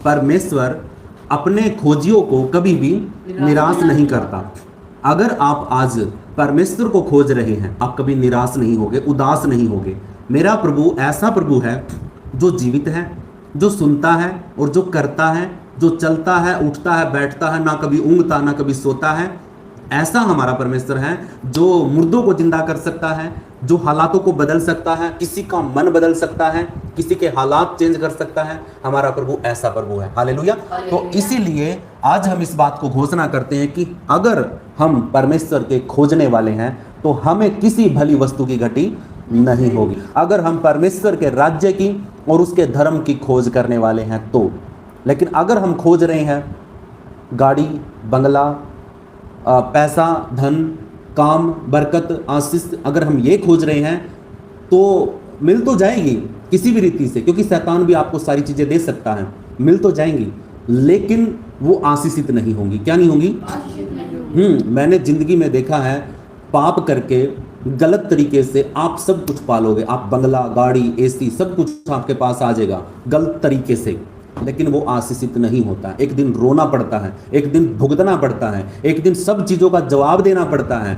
परमेश्वर अपने खोजियों को कभी भी निराश नहीं करता। अगर आप आज परमेश्वर को खोज रहे हैं, आप कभी निराश नहीं होगे, उदास नहीं होगे। मेरा प्रभु ऐसा प्रभु है जो जीवित है, जो सुनता है और जो करता है, जो चलता है, उठता है, बैठता है, ना कभी ऊँघता ना कभी सोता है। ऐसा हमारा परमेश्वर है जो मुर्दों को जिंदा कर सकता है, जो हालातों को बदल सकता है, किसी का मन बदल सकता है, किसी के हालात चेंज कर सकता है। हमारा प्रभु ऐसा प्रभु है। हालेलुया। तो इसीलिए आज हम इस बात को घोषणा करते हैं कि अगर हम परमेश्वर के खोजने वाले हैं तो हमें किसी भली वस्तु की घटी नहीं होगी। अगर हम परमेश्वर के राज्य की और उसके धर्म की खोज करने वाले हैं तो। लेकिन अगर हम खोज रहे हैं गाड़ी, बंगला, पैसा, धन, काम, बरकत, आशीष, अगर हम ये खोज रहे हैं तो मिल तो जाएगी किसी भी रीति से, क्योंकि शैतान भी आपको सारी चीजें दे सकता है, मिल तो जाएंगी, लेकिन वो आशीषित नहीं होंगी। क्या नहीं होंगी? मैंने जिंदगी में देखा है, पाप करके गलत तरीके से आप सब कुछ पालोगे। आप बंगला, गाड़ी, एसी सब कुछ आपके पास आ जाएगा गलत तरीके से, लेकिन वो आशीषित नहीं होता। एक दिन रोना पड़ता है, एक दिन भुगतना पड़ता है, एक दिन सब चीजों का जवाब देना पड़ता है।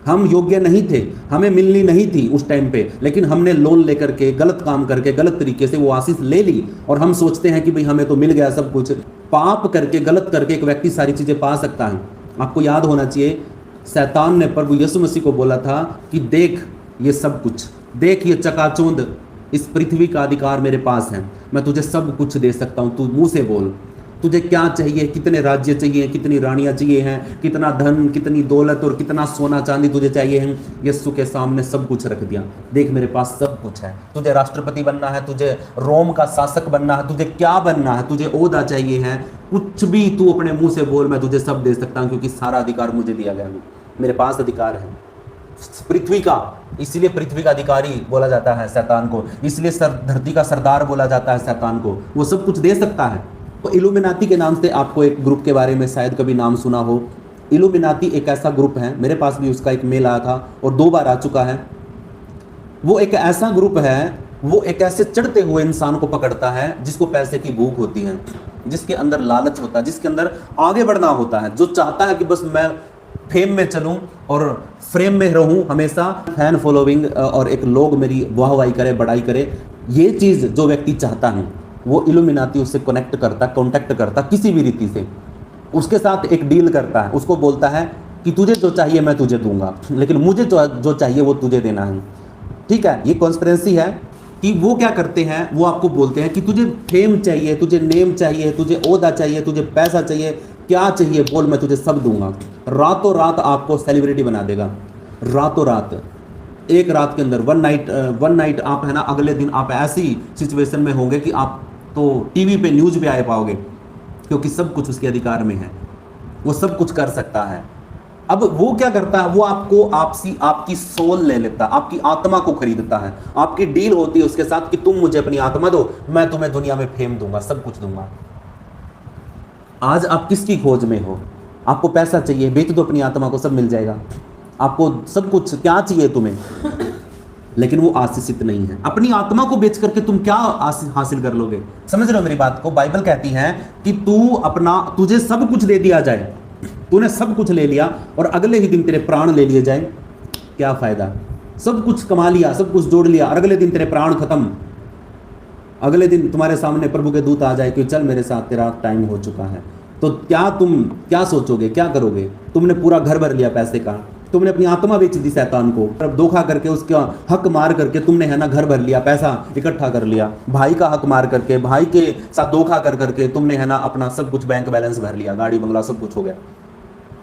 हम योग्य नहीं थे, हमें मिलनी नहीं थी उस टाइम पे, लेकिन हमने लोन लेकर के, गलत काम करके, गलत तरीके से वो आशीष ले ली और हम सोचते हैं कि भाई हमें तो मिल गया सब कुछ। पाप करके, गलत करके एक व्यक्ति सारी चीजें पा सकता है। आपको याद होना चाहिए, शैतान ने प्रभु यीशु मसीह को बोला था कि देख ये सब कुछ, देख ये चकाचौंध, इस पृथ्वी का अधिकार मेरे पास है, मैं तुझे सब कुछ दे सकता हूं, तू मुंह से बोल, तुझे क्या चाहिए, कितने राज्य चाहिए, कितनी रानियां चाहिए हैं, कितना धन, कितनी दौलत और कितना सोना चांदी तुझे चाहिए है। यीशु के सामने सब कुछ रख दिया, देख मेरे पास सब कुछ है। तुझे राष्ट्रपति बनना है, तुझे रोम का शासक बनना है, तुझे क्या बनना है, तुझे ओहदा चाहिए है, कुछ भी तू अपने मुंह से बोल, मैं तुझे सब दे सकता हूं, क्योंकि सारा अधिकार मुझे दिया गया है, मेरे पास अधिकार है पृथ्वी का। इसलिए पृथ्वी का अधिकारी बोला जाता है शैतान को, इसलिए धरती का सरदार बोला जाता है शैतान को। वो सब कुछ दे सकता है। तो इल्यूमिनाती के नाम से आपको एक ग्रुप के बारे में शायद कभी नाम सुना हो। इल्यूमिनाती एक ऐसा ग्रुप है, मेरे पास भी उसका एक मेल आया था और 2 बार आ चुका है। वो एक ऐसा ग्रुप है, वो एक ऐसे चढ़ते हुए इंसान को पकड़ता है जिसको पैसे की भूख होती है, जिसके अंदर लालच होता है, जिसके अंदर आगे बढ़ना होता है, जो चाहता है कि बस मैं फेम में चलूं और फ्रेम में रहूं, हमेशा फैन फॉलोइंग और एक लोग मेरी वाहवाही करे, बड़ाई करे। ये चीज जो व्यक्ति चाहता है वो इल्यूमिनाती उससे कांटेक्ट करता किसी भी रीति से, उसके साथ एक डील करता है, उसको बोलता है कि तुझे जो चाहिए मैं तुझे दूंगा, लेकिन मुझे जो चाहिए वो तुझे देना है। ठीक है, ये कॉन्स्पिरेसी है कि वो क्या करते हैं, वो आपको बोलते हैं कि तुझे फेम चाहिए, तुझे नेम चाहिए, तुझे ओहदा चाहिए, तुझे पैसा चाहिए, क्या चाहिए बोल, मैं तुझे सब दूंगा। रातों रात आपको सेलिब्रिटी बना देगा, रातों रात, एक रात के अंदर, वन नाइट आप है ना, अगले दिन आप ऐसी सिचुएशन में होंगे कि आप तो टीवी पे, न्यूज पे आए पाओगे, क्योंकि सब कुछ उसके अधिकार में है, वो सब कुछ कर सकता है। अब वो क्या करता है, वो आपको आपकी सोल ले लेता है, आपकी आत्मा को खरीदता है। आपकी डील होती है उसके साथ कि तुम मुझे अपनी आत्मा दो, मैं तुम्हें दुनिया में फेम दूंगा, सब कुछ दूंगा। आज आप किसकी खोज में हो? आपको पैसा चाहिए, बेच दो अपनी आत्मा को, सब मिल जाएगा। आपको सब कुछ, क्या चाहिए तुम्हें, लेकिन वो आशीषित नहीं है। अपनी आत्मा को बेच करके तुम क्या हासिल कर लोगे? समझ रहे हो मेरी बात को? बाइबल कहती है कि तुझे सब कुछ दे दिया जाए, तूने सब कुछ ले लिया और अगले ही दिन तेरे प्राण ले लिए जाए, क्या फायदा? सब कुछ कमा लिया, सब कुछ जोड़ लिया और अगले दिन तेरे प्राण खत्म। अगले दिन तुम्हारे सामने प्रभु के दूत आ जाए कि चल मेरे साथ, तेरा टाइम हो चुका है, तो तुम क्या सोचोगे, क्या करोगे? तुमने पूरा घर भर लिया पैसे का, तुमने अपनी आत्मा बेच दी शैतान को, तब धोखा करके, उसका हक मार करके तुमने है ना घर भर लिया, पैसा इकट्ठा कर लिया, भाई का हक मार करके, भाई के साथ धोखा कर करके तुमने है ना अपना सब कुछ बैंक बैलेंस भर लिया, गाड़ी बंगला सब कुछ हो गया।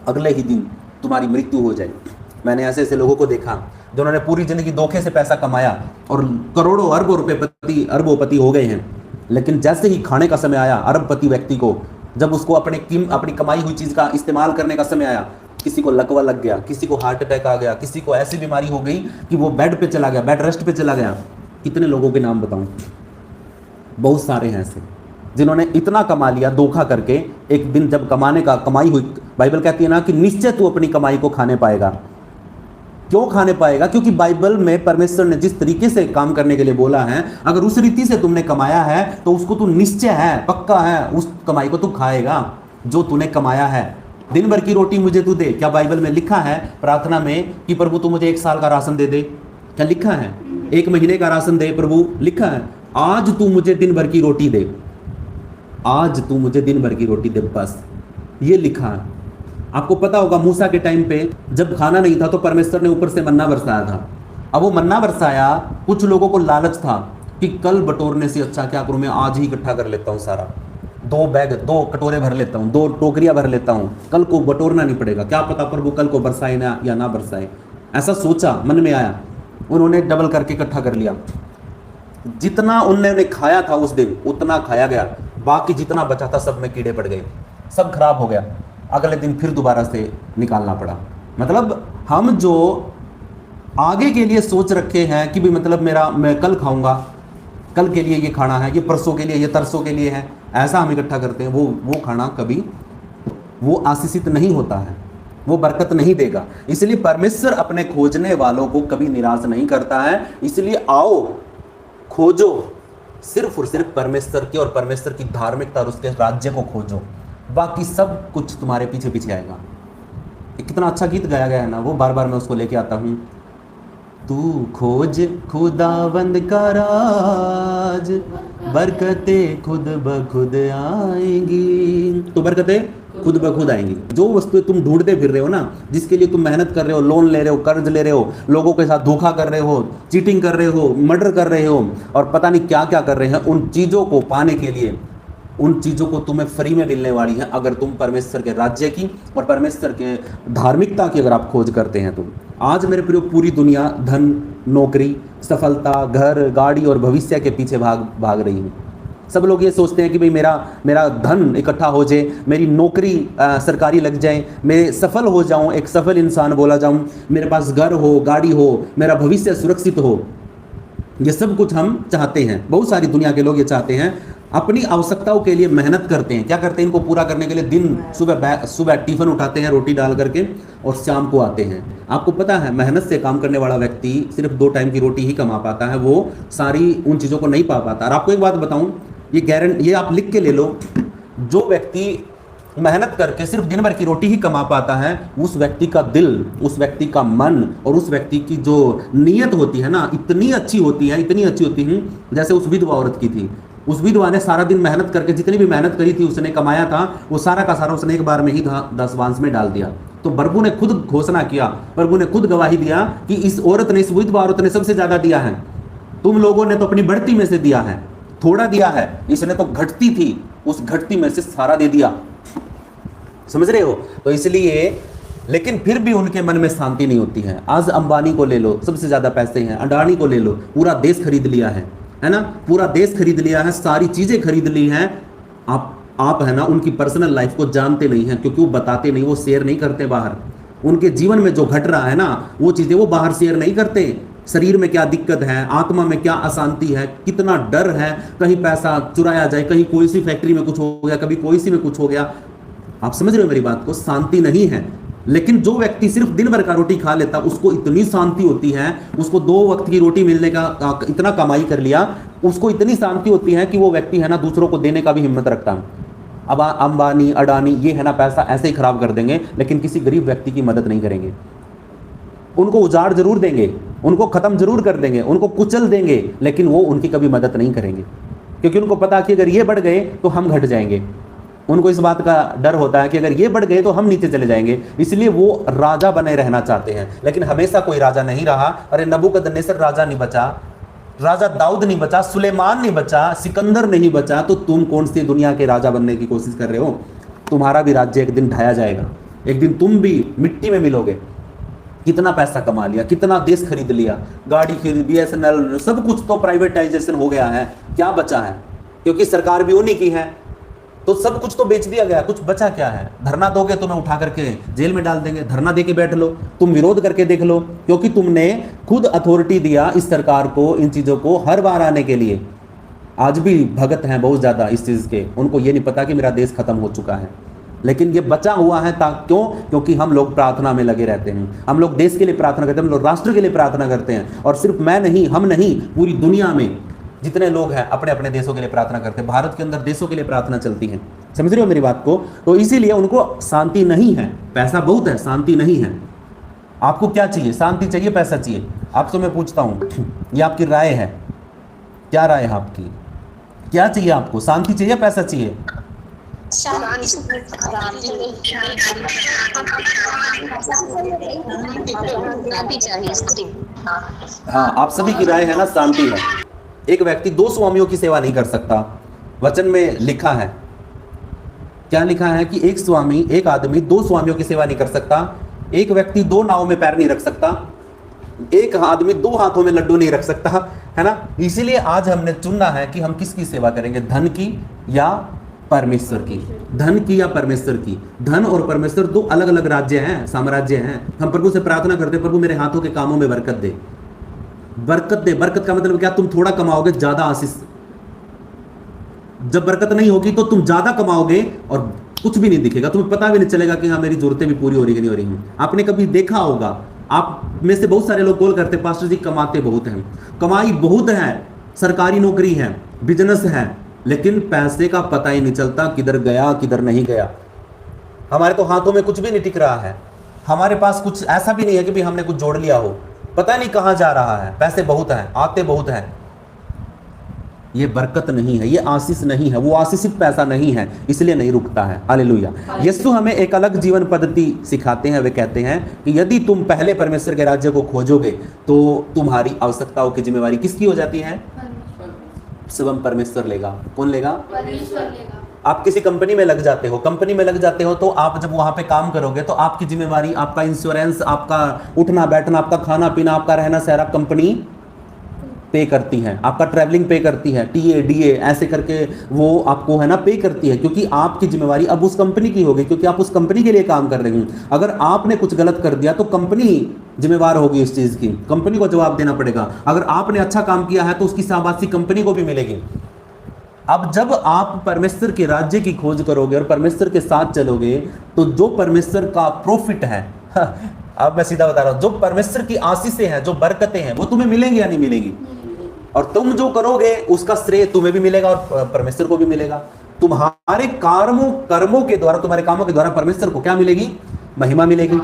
अगले ही दिन तुम्हारी मृत्यु हो जाएगी। मैंने ऐसे ऐसे लोगों को देखा जिन्होंने पूरी जिंदगी धोखे से पैसा कमाया और करोड़ों अरबों रुपए अरबोपति हो गए हैं, लेकिन जैसे ही खाने का समय आया अरबपति व्यक्ति को, जब उसको अपनी कमाई हुई चीज का इस्तेमाल करने का समय आया, किसी को लकवा लग गया, किसी को हार्ट अटैक आ गया, किसी को ऐसी बीमारी हो गई कि वो बेड पे चला गया, बेड रेस्ट पे चला गया। कितने लोगों के नाम बताऊं? बहुत सारे हैं ऐसे जिन्होंने इतना कमा लिया धोखा करके। एक दिन जब कमाई हुई, बाइबल कहती है ना कि निश्चय तू अपनी कमाई को खाने पाएगा। क्यों खाने पाएगा? क्योंकि बाइबल में परमेश्वर ने जिस तरीके से काम करने के लिए बोला है, अगर उस रीति से तुमने कमाया है तो उसको तू निश्चय है, पक्का है, उस कमाई को तू खाएगा जो तूने कमाया है। दिन भर की रोटी मुझे तू दे, क्या बाइबल में लिखा है प्रार्थना में कि प्रभु तू मुझे 1 साल का राशन दे दे? क्या लिखा है? 1 महीने का राशन दे प्रभु, लिखा है। आज तू मुझे दिन भर की रोटी दे, आज तू मुझे दिन भर की रोटी दे, बस ये लिखा है। आपको पता होगा मूसा के टाइम पे जब खाना नहीं था तो परमेश्वर ने ऊपर से मन्ना बरसाया था। अब वो मन्ना बरसाया, कुछ लोगों को लालच था कि कल बटोरने से अच्छा क्या करूं, मैं आज ही इकट्ठा कर लेता हूं सारा, 2 बैग 2 कटोरे भर लेता हूं, 2 टोकरियां भर लेता हूं, कल को बटोरना नहीं पड़ेगा, क्या पता प्रभु कल को बरसाए ना या ना बरसाए। ऐसा सोचा, मन में आया, उन्होंने डबल करके इकट्ठा कर लिया। जितना उन्होंने खाया था उस दिन उतना खाया गया, बाकी जितना बचा था सब में कीड़े पड़ गए, सब खराब हो गया। अगले दिन फिर दोबारा से निकालना पड़ा। मतलब हम जो आगे के लिए सोच रखे हैं कि भी मतलब मैं कल खाऊंगा, कल के लिए ये खाना है, ये परसों के लिए, ये तरसों के लिए है, ऐसा हम इकट्ठा करते हैं, वो खाना कभी वो आशीषित नहीं होता है, वो बरकत नहीं देगा। इसलिए परमेश्वर अपने खोजने वालों को कभी निराश नहीं करता है। इसलिए आओ खोजो, सिर्फ और सिर्फ परमेश्वर की और परमेश्वर की धार्मिकता और उसके राज्य को खोजो, बाकी सब कुछ तुम्हारे पीछे पीछे आएगा। कितना अच्छा गीत गाया गया है ना, वो बार बार मैं उसको लेके आता हूँ। तू खोज खुदावंद का राज, बरकतें खुद ब खुद आएंगी। तो बरकतें खुद ब खुद आएंगी। जो वस्तुएं तुम ढूंढते फिर रहे हो ना, जिसके लिए तुम मेहनत कर रहे हो, लोन ले रहे हो, कर्ज ले रहे हो, लोगों के साथ धोखा कर रहे हो, चीटिंग कर रहे हो, मर्डर कर रहे हो और पता नहीं क्या क्या कर रहे हैं, उन चीज़ों को पाने के लिए, उन चीज़ों को तुम्हें फ्री में मिलने वाली है अगर तुम परमेश्वर के राज्य की और परमेश्वर के धार्मिकता की अगर आप खोज करते हैं। तो आज मेरे प्रिय, पूरी दुनिया धन, नौकरी, सफलता, घर, गाड़ी और भविष्य के पीछे भाग रही है। सब लोग ये सोचते हैं कि भाई मेरा धन इकट्ठा हो जाए, मेरी नौकरी सरकारी लग जाए, मैं सफल हो जाऊं, एक सफल इंसान बोला जाऊं, मेरे पास घर हो, गाड़ी हो, मेरा भविष्य सुरक्षित हो। ये सब कुछ हम चाहते हैं, बहुत सारी दुनिया के लोग ये चाहते हैं। अपनी आवश्यकताओं के लिए मेहनत करते हैं, क्या करते हैं, इनको पूरा करने के लिए दिन सुबह टिफिन उठाते हैं रोटी डाल करके और शाम को आते हैं। आपको पता है मेहनत से काम करने वाला व्यक्ति सिर्फ 2 टाइम की रोटी ही कमा पाता है, वो सारी उन चीज़ों को नहीं पा पाता। और आपको एक बात बताऊं, ये आप लिख के ले लो, जो व्यक्ति मेहनत करके सिर्फ दिन भर की रोटी ही कमा पाता है, उस व्यक्ति का दिल, उस व्यक्ति का मन और उस व्यक्ति की जो नीयत होती है ना, इतनी अच्छी होती है जैसे उस विधवा औरत की थी। उस विधवा ने सारा दिन मेहनत करके, जितनी भी मेहनत करी थी, उसने कमाया था, वो सारा का सारा उसने एक बार में ही दसवांश में डाल दिया। तो प्रभु ने खुद घोषणा किया, प्रभु ने खुद गवाही दिया कि इस औरत ने, इस विधवा औरत ने सबसे ज्यादा दिया है, तुम लोगों ने तो अपनी बढ़ती में से दिया है, थोड़ा दिया है, इसने तो घटती थी, उस घटती में से सारा दे दिया। समझ रहे हो? तो इसलिए, लेकिन फिर भी उनके मन में शांति नहीं होती है। आज अंबानी को ले लो, सबसे ज्यादा पैसे हैं, अडानी को ले लो, पूरा देश खरीद लिया है ना, पूरा देश खरीद लिया है, सारी चीजें खरीद ली हैं। आप है ना उनकी पर्सनल लाइफ को जानते नहीं हैं, क्योंकि वो बताते नहीं, वो शेयर नहीं करते बाहर। उनके जीवन में जो घट रहा है ना, वो चीजें वो बाहर शेयर नहीं करते। शरीर में क्या दिक्कत है, आत्मा में क्या अशांति है, कितना डर है, कहीं पैसा चुराया जाए, कहीं कोई सी फैक्ट्री में कुछ हो गया, कभी कोई सी में कुछ हो गया। आप समझ रहे हो मेरी बात को? शांति नहीं है। लेकिन जो व्यक्ति सिर्फ दिन भर का रोटी खा लेता, उसको इतनी शांति होती है, उसको 2 वक्त की रोटी मिलने का इतना कमाई कर लिया, उसको इतनी शांति होती है कि वो व्यक्ति है ना दूसरों को देने का भी हिम्मत रखता है। अब अंबानी, अडानी ये है ना पैसा ऐसे ही खराब कर देंगे, लेकिन किसी गरीब व्यक्ति की मदद नहीं करेंगे। उनको उजाड़ जरूर देंगे, उनको खत्म जरूर कर देंगे, उनको कुचल देंगे, लेकिन वो उनकी कभी मदद नहीं करेंगे, क्योंकि उनको पता कि अगर ये बढ़ गए तो हम घट जाएंगे। उनको इस बात का डर होता है कि अगर ये बढ़ गए तो हम नीचे चले जाएंगे, इसलिए वो राजा बने रहना चाहते हैं। लेकिन हमेशा कोई राजा नहीं रहा। अरे नबूकदनेस्सर राजा नहीं बचा, राजा दाऊद नहीं बचा, सुलेमान नहीं बचा, सिकंदर नहीं बचा, तो तुम कौन सी दुनिया के राजा बनने की कोशिश कर रहे हो? तुम्हारा भी राज्य एक दिन ढाया जाएगा, एक दिन तुम भी मिट्टी में मिलोगे। कितना पैसा कमा लिया, कितना देश खरीद लिया, गाड़ी खरीद, BSNL, सब कुछ तो प्राइवेटाइजेशन हो गया है, क्या बचा है? क्योंकि सरकार भी उन्हीं की है, तो सब कुछ तो बेच दिया गया, कुछ बचा क्या है? धरना दोगे तुम्हें उठा करके जेल में डाल देंगे, धरना दे के बैठ लो, तुम विरोध करके देख लो, क्योंकि तुमने खुद अथॉरिटी दिया इस सरकार को इन चीज़ों को हर बार आने के लिए। आज भी भगत हैं बहुत ज़्यादा इस चीज़ के, उनको ये नहीं पता कि मेरा देश खत्म हो चुका है। लेकिन ये बचा हुआ है क्यों? क्योंकि हम लोग प्रार्थना में लगे रहते हैं, हम लोग देश के लिए प्रार्थना करते हैं, हम लोग राष्ट्र के लिए प्रार्थना करते हैं। और सिर्फ मैं नहीं, हम नहीं, पूरी दुनिया में जितने लोग हैं अपने अपने देशों के लिए प्रार्थना करते हैं। भारत के अंदर देशों के लिए प्रार्थना चलती है, समझ रहे हो मेरी बात को? तो इसीलिए उनको शांति नहीं है, पैसा बहुत है, शांति नहीं है। आपको क्या चाहिए? शांति चाहिए, पैसा चाहिए? आपसे मैं पूछता हूँ, ये आपकी राय है, क्या राय है आपकी? क्या चाहिए आपको? शांति चाहिए, पैसा चाहिए? हाँ, आप सभी की राय है ना, शांति है। एक व्यक्ति दो स्वामियों की सेवा नहीं कर सकता। वचन में लिखा है, क्या लिखा है कि एक आदमी दो स्वामियों की सेवा नहीं कर सकता। एक व्यक्ति दो नावों में पैर नहीं रख सकता। एक आदमी दो हाथों में लड्डू नहीं रख सकता, है ना? इसीलिए आज हमने चुनना है कि हम किसकी सेवा करेंगे, धन की या परमेश्वर की? धन की या परमेश्वर की? धन और परमेश्वर दो अलग अलग राज्य हैं, साम्राज्य हैं। हम प्रभु से प्रार्थना करते हैं, प्रभु मेरे हाथों के कामों में बरकत दे, बरकत दे। बरकत का मतलब क्या? तुम थोड़ा कमाओगे, ज्यादा आशीष। जब बरकत नहीं होगी तो तुम ज्यादा कमाओगे और कुछ भी नहीं दिखेगा, तुम्हें पता भी नहीं चलेगा कि हाँ मेरी जरूरतें भी पूरी हो रही है कि नहीं हो रही हैं। आपने कभी देखा होगा, आप में से बहुत सारे लोग कॉल करते, पास्टर जी कमाते बहुत हैं, कमाई बहुत है, सरकारी नौकरी है, बिजनेस है, लेकिन पैसे का पता ही नहीं चलता, किधर गया किधर नहीं गया। हमारे तो हाथों में कुछ भी नहीं टिक रहा है, हमारे पास कुछ ऐसा भी नहीं है कि भी हमने कुछ जोड़ लिया हो, पता नहीं कहां जा रहा है। पैसे बहुत हैं, आते बहुत हैं, ये बरकत नहीं है, ये आशीष नहीं है, वो आशीषित पैसा नहीं है, इसलिए नहीं रुकता है। हालेलुया। यीशु हमें एक अलग जीवन पद्धति सिखाते हैं। वे कहते हैं कि यदि तुम पहले परमेश्वर के राज्य को खोजोगे तो तुम्हारी आवश्यकताओं की जिम्मेवारी किसकी हो जाती है? स्वयं परमेश्वर लेगा। कौन लेगा? परमेश्वर लेगा। आप किसी कंपनी में लग जाते हो, कंपनी में लग जाते हो तो आप जब वहां पे काम करोगे तो आपकी जिम्मेवारी, आपका इंश्योरेंस, आपका उठना बैठना, आपका खाना पीना, आपका रहना सहना कंपनी पे करती है, आपका ट्रैवलिंग पे करती है, टीए डीए ऐसे करके वो आपको है ना पे करती है, क्योंकि आपकी जिम्मेवारी अब उस कंपनी की होगी, क्योंकि आप उस कंपनी के लिए काम कर रहे हैं। अगर आपने कुछ गलत कर दिया तो कंपनी जिम्मेवार होगी इस चीज की, कंपनी को जवाब देना पड़ेगा। अगर आपने अच्छा काम किया है तो उसकी शाबाशी कंपनी को भी मिलेगी। अब जब आप परमेश्वर के राज्य की खोज करोगे और परमेश्वर के साथ चलोगे तो जो परमेश्वर का प्रॉफिट है, अब मैं सीधा बता रहा हूं, जो परमेश्वर की आशीषें हैं, जो बरकतें हैं, वो तुम्हें मिलेंगी या नहीं मिलेगी? और तुम जो करोगे उसका श्रेय तुम्हें भी मिलेगा और परमेश्वर को भी मिलेगा। तुम्हारे कर्मों के द्वारा, तुम्हारे कामों के द्वारा परमेश्वर को क्या मिलेगी? महिमा मिलेगी।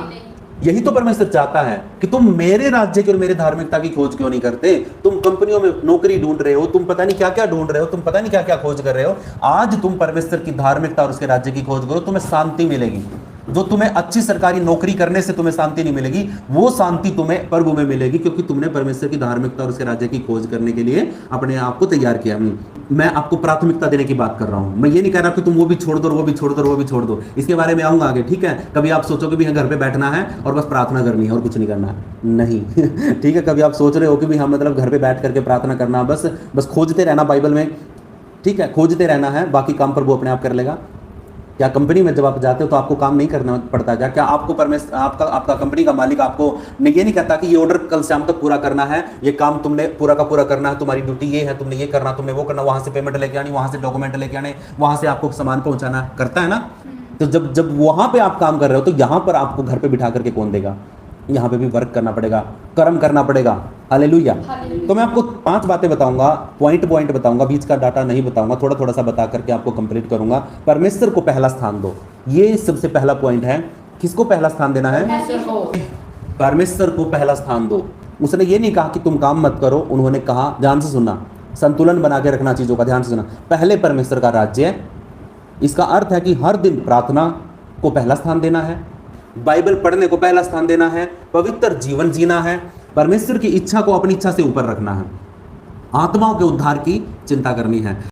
यही तो परमेश्वर चाहता है कि तुम मेरे राज्य की और मेरे धार्मिकता की खोज क्यों नहीं करते? तुम कंपनियों में नौकरी ढूंढ रहे हो, तुम पता नहीं क्या क्या ढूंढ रहे हो, तुम पता नहीं क्या क्या खोज कर रहे हो। आज तुम परमेश्वर की धार्मिकता और उसके राज्य की खोज करो, तुम्हें शांति मिलेगी। जो तुम्हें अच्छी सरकारी नौकरी करने से तुम्हें शांति नहीं मिलेगी, वो शांति तुम्हें प्रभु में मिलेगी, क्योंकि तुमने परमेश्वर की धार्मिकता और उसके राज्य की खोज करने के लिए अपने आप को तैयार किया। मैं आपको प्राथमिकता देने की बात कर रहा हूं। मैं ये नहीं कह रहा कि तुम वो भी छोड़ दो, वो भी छोड़ दो, वो भी छोड़ दो। इसके बारे में आऊंगा आगे, ठीक है? कभी आप सोचोगे भी घर पे बैठना है और बस प्रार्थना करनी है और कुछ नहीं करना है, नहीं। ठीक है? कभी आप सोच रहे हो कि भी हम मतलब घर पे बैठ करके प्रार्थना करना, बस खोजते रहना बाइबल में, ठीक है? खोजते रहना है, बाकी काम प्रभु अपने आप कर लेगा। क्या कंपनी में जब आप जाते हो तो आपको काम नहीं करना पड़ता? क्या आपको परमेश्वर, आपका कंपनी का मालिक आपको ये नहीं कहता कि ये ऑर्डर कल शाम तक पूरा करना है, ये काम तुमने पूरा का पूरा करना है, तुम्हारी ड्यूटी ये है, तुमने ये करना, तुमने वो करना, वहां से पेमेंट लेके आनी, वहां से डॉक्यूमेंट लेके आने, वहां से आपको सामान पहुंचाना, करता है ना? तो जब वहां पे आप काम कर रहे हो तो यहाँ पर आपको घर पे बिठा करके कौन देगा? यहाँ पे भी वर्क करना पड़ेगा, कर्म करना पड़ेगा। हालेलुया। तो मैं आपको 5 बातें बताऊंगा, पॉइंट बताऊंगा, बीच का डाटा नहीं बताऊंगा, थोड़ा सा बता करके आपको कंप्लीट करूंगा। परमेश्वर को पहला स्थान दो, ये सबसे पहला पॉइंट है। किसको पहला स्थान देना है? परमेश्वर को पहला स्थान दो। उसने ये नहीं कहा कि तुम काम मत करो, उन्होंने कहा, ध्यान से सुनना, संतुलन बना के रखना चीजों का, ध्यान से सुनना। पहले परमेश्वर का राज्य, इसका अर्थ है कि हर दिन प्रार्थना को पहला स्थान देना है, बाइबल पढ़ने को पहला स्थान देना है, पवित्र जीवन जीना है, परमेश्वर की इच्छा को अपनी इच्छा से ऊपर रखना है, आत्माओं के उद्धार की चिंता करनी है।